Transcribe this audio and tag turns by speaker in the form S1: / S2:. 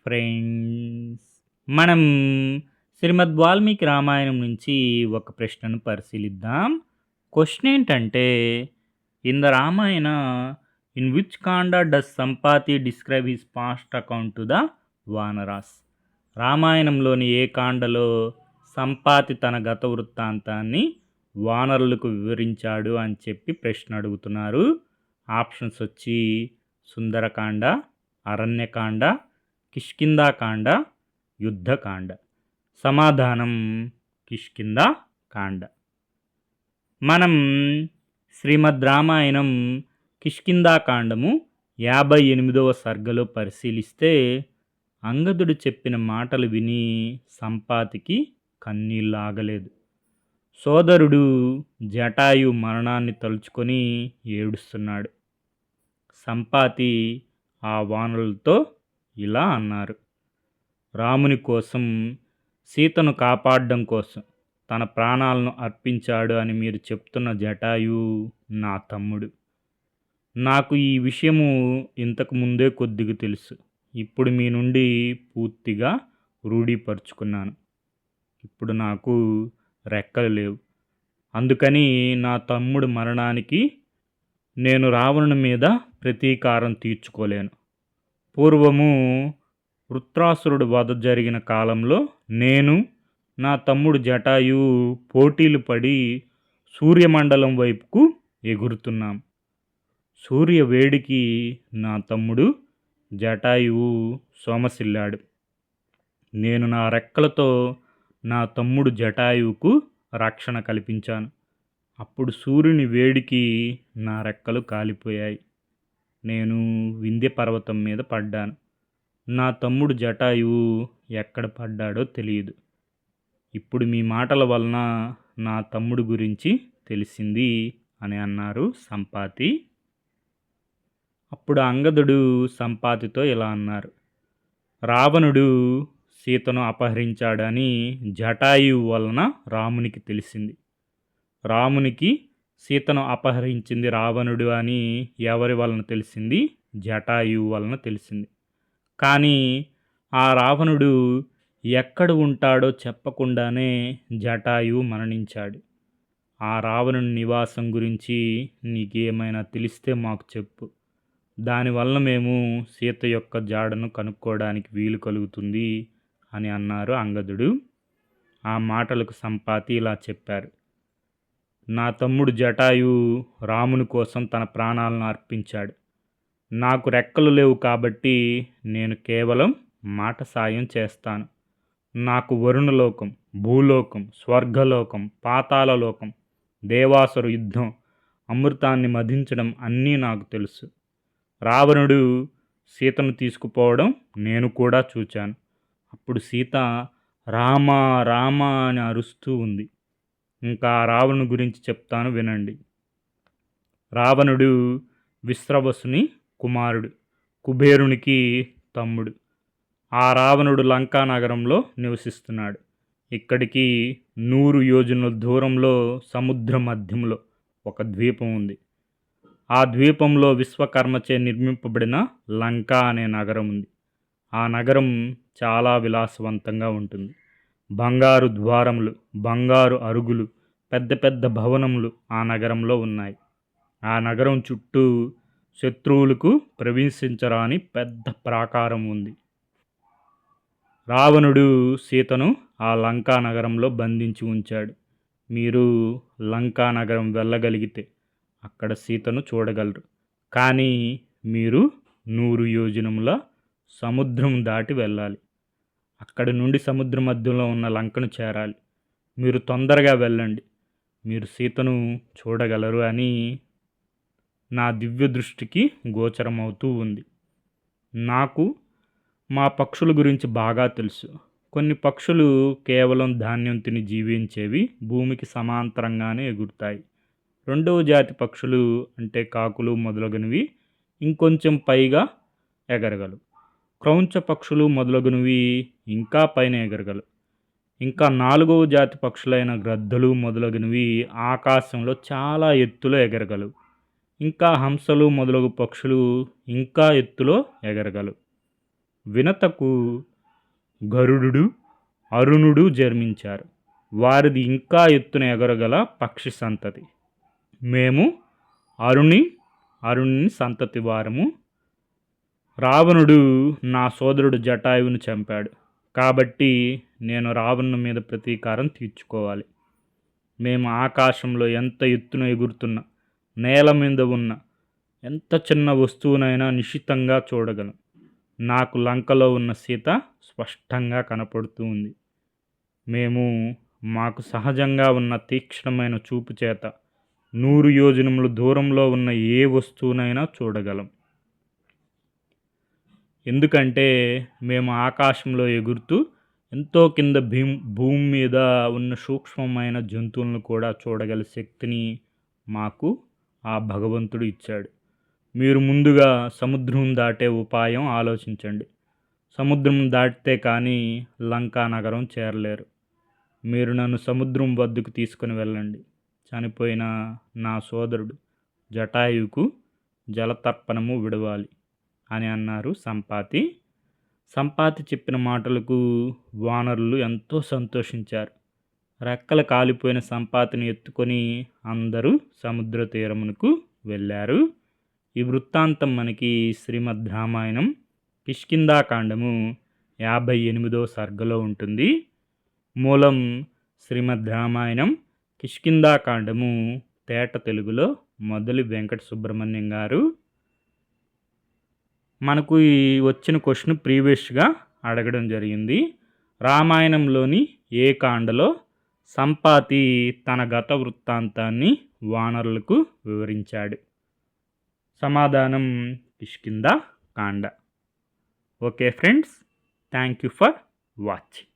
S1: Friends, మనం శ్రీమద్ వాల్మీకి రామాయణం నుంచి ఒక ప్రశ్నను పరిశీలిద్దాం. క్వశ్చన్ ఏంటంటే, in the Ramayana in which kanda does Sampati describe his past account to the వానరాస్? రామాయణంలోని ఏ కాండలో సంపాతి తన గత వృత్తాంతాన్ని వానరులకు వివరించాడు అని చెప్పి ప్రశ్న అడుగుతున్నారు. ఆప్షన్స్ వచ్చి సుందరకాండ, అరణ్యకాండ, కిష్కింధాకాండ, యుద్ధకాండ. సమాధానం కిష్కింధాకాండ. మనం శ్రీమద్ రామాయణం కిష్కింధాకాండము 58వ సర్గలో పరిశీలిస్తే, అంగదుడు చెప్పిన మాటలు విని సంపాతికి కన్నీళ్ళు ఆగలేదు. సోదరుడు జటాయు మరణాన్ని తలుచుకొని ఏడుస్తున్నాడు. సంపాతి ఆ వానరులతో ఇలా అన్నారు: రాముని కోసం, సీతను కాపాడడం కోసం తన ప్రాణాలను అర్పించాడు అని మీరు చెప్తున్న జటాయు నా తమ్ముడు. నాకు ఈ విషయము ఇంతకు ముందే కొద్దిగా తెలుసు. ఇప్పుడు మీ నుండి పూర్తిగా రూఢీపరుచుకున్నాను. ఇప్పుడు నాకు రెక్కలు లేవు. అందుకని నా తమ్ముడు మరణానికి నేను రావణుని మీద ప్రతీకారం తీర్చుకోలేను. పూర్వము వృత్రాసురుడు వధ జరిగిన కాలంలో నేను, నా తమ్ముడు జటాయు పోటీలు పడి సూర్యమండలం వైపుకు ఎగురుతున్నాం. సూర్య వేడికి నా తమ్ముడు జటాయువు సోమసిల్లాడు. నేను నా రెక్కలతో నా తమ్ముడు జటాయువుకు రక్షణ కల్పించాను. అప్పుడు సూర్యుని వేడికి నా రెక్కలు కాలిపోయాయి. నేను వింధ్య పర్వతం మీద పడ్డాను. నా తమ్ముడు జటాయువు ఎక్కడ పడ్డాడో తెలియదు. ఇప్పుడు మీ మాటల వలన నా తమ్ముడు గురించి తెలిసింది అని అన్నారు సంపాతి. అప్పుడు అంగదుడు సంపాతితో ఇలా అన్నారు: రావణుడు సీతను అపహరించాడని జటాయువు వలన రామునికి తెలిసింది. రామునికి సీతను అపహరించింది రావణుడు అని ఎవరి వలన తెలిసింది? జటాయువు వలన తెలిసింది. కానీ ఆ రావణుడు ఎక్కడ ఉంటాడో చెప్పకుండానే జటాయువు మరణించాడు. ఆ రావణుని నివాసం గురించి నీకేమైనా తెలిస్తే మాకు చెప్పు. దానివల్ల మేము సీత యొక్క జాడను కనుక్కోవడానికి వీలు కలుగుతుంది అని అన్నారు అంగదుడు. ఆ మాటలకు సంపాతి ఇలా చెప్పారు: నా తమ్ముడు జటాయు రాముని కోసం తన ప్రాణాలను అర్పించాడు. నాకు రెక్కలు లేవు కాబట్టి నేను కేవలం మాట సాయం చేస్తాను. నాకు వరుణలోకం, భూలోకం, స్వర్గలోకం, పాతాళలోకం, దేవాసుర యుద్ధం, అమృతాన్ని మధించడం అన్నీ నాకు తెలుసు. రావణుడు సీతను తీసుకుపోవడం నేను కూడా చూచాను. అప్పుడు సీత రామా రామా అని అరుస్తూ ఉంది. ఇంకా రావణుని గురించి చెప్తాను వినండి. రావణుడు విశ్రవసుని కుమారుడు, కుబేరునికి తమ్ముడు. ఆ రావణుడు లంకా నగరంలో నివసిస్తున్నాడు. ఇక్కడికి 100 యోజనుల దూరంలో సముద్ర మధ్యంలో ఒక ద్వీపం ఉంది. ఆ ద్వీపంలో విశ్వకర్మచే నిర్మింపబడిన లంక అనే నగరం ఉంది. ఆ నగరం చాలా విలాసవంతంగా ఉంటుంది. బంగారు ద్వారములు, బంగారు అరుగులు, పెద్ద పెద్ద భవనములు ఆ నగరంలో ఉన్నాయి. ఆ నగరం చుట్టూ శత్రువులకు ప్రవేశించరాని పెద్ద ప్రాకారం ఉంది. రావణుడు సీతను ఆ లంకా నగరంలో బంధించి ఉంచాడు. మీరు లంకా నగరం వెళ్ళగలిగితే అక్కడ సీతను చూడగలరు. కానీ మీరు 100 యోజనముల సముద్రం దాటి వెళ్ళాలి. అక్కడి నుండి సముద్ర మధ్యంలో ఉన్న లంకను చేరాలి. మీరు తొందరగా వెళ్ళండి. మీరు సీతను చూడగలరు అని నా దివ్య దృష్టికి గోచరమవుతూ ఉంది. నాకు మా పక్షుల గురించి బాగా తెలుసు. కొన్ని పక్షులు కేవలం ధాన్యం తిని జీవించేవి, భూమికి సమాంతరంగానే ఎగురుతాయి. రెండవ జాతి పక్షులు అంటే కాకులు మొదలగునవి ఇంకొంచెం పైగా ఎగరగలవు. క్రౌంచ పక్షులు మొదలగునవి ఇంకా పైన ఎగరగలవు. ఇంకా 4వ జాతి పక్షులైన గ్రద్దలు మొదలగునవి ఆకాశంలో చాలా ఎత్తులో ఎగరగలవు. ఇంకా హంసలు మొదలగు పక్షులు ఇంకా ఎత్తులో ఎగరగలవు. వినతకు గరుడు, అరుణుడు జన్మించారు. వారిది ఇంకా ఎత్తున ఎగరగల పక్షి సంతతి. మేము అరుణి సంతతి వారము. రావణుడు నా సోదరుడు జటాయువును చంపాడు. కాబట్టి నేను రావణుని మీద ప్రతీకారం తీర్చుకోవాలి. మేము ఆకాశంలో ఎంత ఎత్తున ఎగురుతున్నా, నేల మీద ఉన్న ఎంత చిన్న వస్తువునైనా నిశితంగా చూడగలం. నాకు లంకలో ఉన్న సీత స్పష్టంగా కనపడుతూ ఉంది. మాకు సహజంగా ఉన్న తీక్ష్ణమైన చూపు చేత 100 యోజనముల దూరంలో ఉన్న ఏ వస్తువునైనా చూడగలం. ఎందుకంటే మేము ఆకాశంలో ఎగురుతూ ఎంతో కింద భూమి మీద ఉన్న సూక్ష్మమైన జంతువులను కూడా చూడగల శక్తిని మాకు ఆ భగవంతుడు ఇచ్చాడు. మీరు ముందుగా సముద్రం దాటే ఉపాయం ఆలోచించండి. సముద్రం దాటితే కానీ లంకా నగరం చేరలేరు. మీరు నన్ను సముద్రం వద్దకు తీసుకుని వెళ్ళండి. చనిపోయిన నా సోదరుడు జటాయువుకు జలతర్పణము విడవాలి అని అన్నారు సంపాతి. సంపాతి చెప్పిన మాటలకు వానరులు ఎంతో సంతోషించారు. రెక్కలు కాలిపోయిన సంపాతిని ఎత్తుకొని అందరూ సముద్ర తీరమునకు వెళ్ళారు. ఈ వృత్తాంతం మనకి శ్రీమద్ రామాయణం కిష్కింధాకాండము 58వ సర్గలో ఉంటుంది. మూలం శ్రీమద్ రామాయణం కిష్కింధాకాండము తేట తెలుగులో మొదలి వెంకట సుబ్రహ్మణ్యం గారు. మనకు ఈ వచ్చిన క్వశ్చన్ ప్రీవియస్గా అడగడం జరిగింది. రామాయణంలోని ఏ కాండలో సంపాతి తన గత వృత్తాంతాన్ని వానరులకు వివరించాడు? సమాధానం Kishkindhakanda. Okay friends, thank you for watching.